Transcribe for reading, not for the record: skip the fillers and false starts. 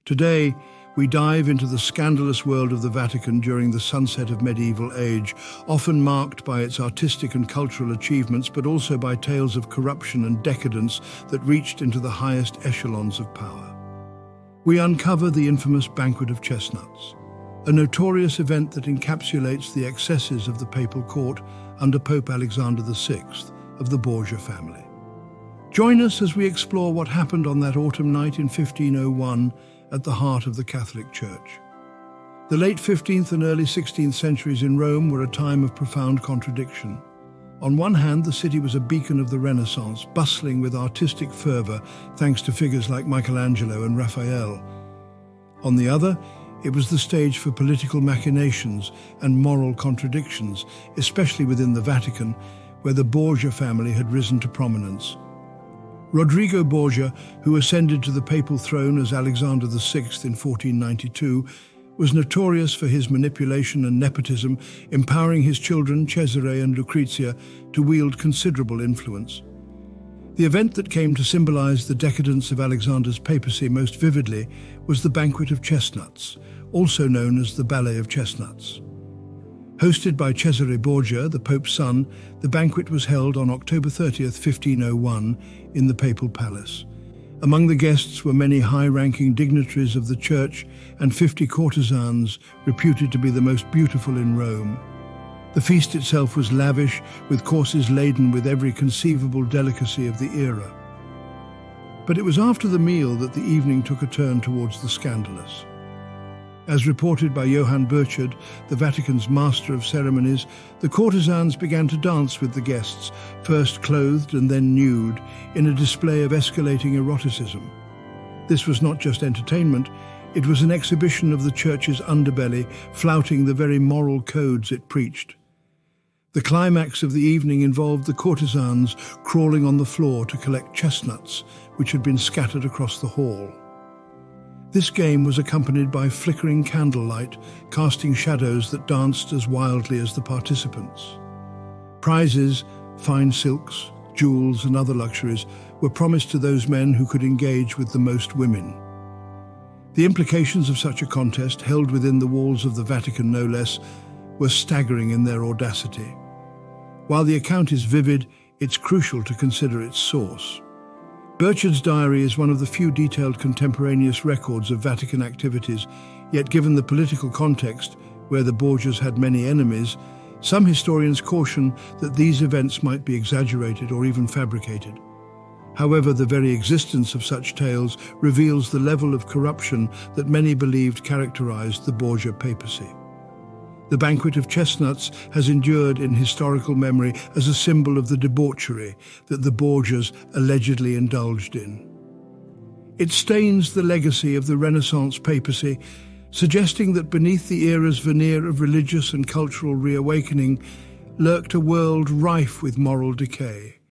Today, we dive into the scandalous world of the Vatican during the sunset of medieval age, often marked by its artistic and cultural achievements, but also by tales of corruption and decadence that reached into the highest echelons of power. We uncover the infamous Banquet of Chestnuts, a notorious event that encapsulates the excesses of the papal court under Pope Alexander VI of the Borgia family. Join us as we explore what happened on that autumn night in 1501 at the heart of the Catholic Church. The late 15th and early 16th centuries in Rome were a time of profound contradiction. On one hand, the city was a beacon of the Renaissance, bustling with artistic fervor thanks to figures like Michelangelo and Raphael. On the other, it was the stage for political machinations and moral contradictions, especially within the Vatican, where the Borgia family had risen to prominence. Rodrigo Borgia, who ascended to the papal throne as Alexander VI in 1492, was notorious for his manipulation and nepotism, empowering his children, Cesare and Lucrezia, to wield considerable influence. The event that came to symbolize the decadence of Alexander's papacy most vividly was the Banquet of Chestnuts, also known as the Ballet of Chestnuts. Hosted by Cesare Borgia, the Pope's son, the banquet was held on October 30th, 1501, in the Papal Palace. Among the guests were many high-ranking dignitaries of the Church and 50 courtesans reputed to be the most beautiful in Rome. The feast itself was lavish, with courses laden with every conceivable delicacy of the era. But it was after the meal that the evening took a turn towards the scandalous. As reported by Johann Burchard, the Vatican's master of ceremonies, the courtesans began to dance with the guests, first clothed and then nude, in a display of escalating eroticism. This was not just entertainment, it was an exhibition of the Church's underbelly, flouting the very moral codes it preached. The climax of the evening involved the courtesans crawling on the floor to collect chestnuts, which had been scattered across the hall. This game was accompanied by flickering candlelight, casting shadows that danced as wildly as the participants. Prizes, fine silks, jewels and other luxuries were promised to those men who could engage with the most women. The implications of such a contest, held within the walls of the Vatican no less, were staggering in their audacity. While the account is vivid, it's crucial to consider its source. Burchard's diary is one of the few detailed contemporaneous records of Vatican activities, yet given the political context, where the Borgias had many enemies, some historians caution that these events might be exaggerated or even fabricated. However, the very existence of such tales reveals the level of corruption that many believed characterized the Borgia papacy. The Banquet of Chestnuts has endured in historical memory as a symbol of the debauchery that the Borgias allegedly indulged in. It stains the legacy of the Renaissance papacy, suggesting that beneath the era's veneer of religious and cultural reawakening lurked a world rife with moral decay.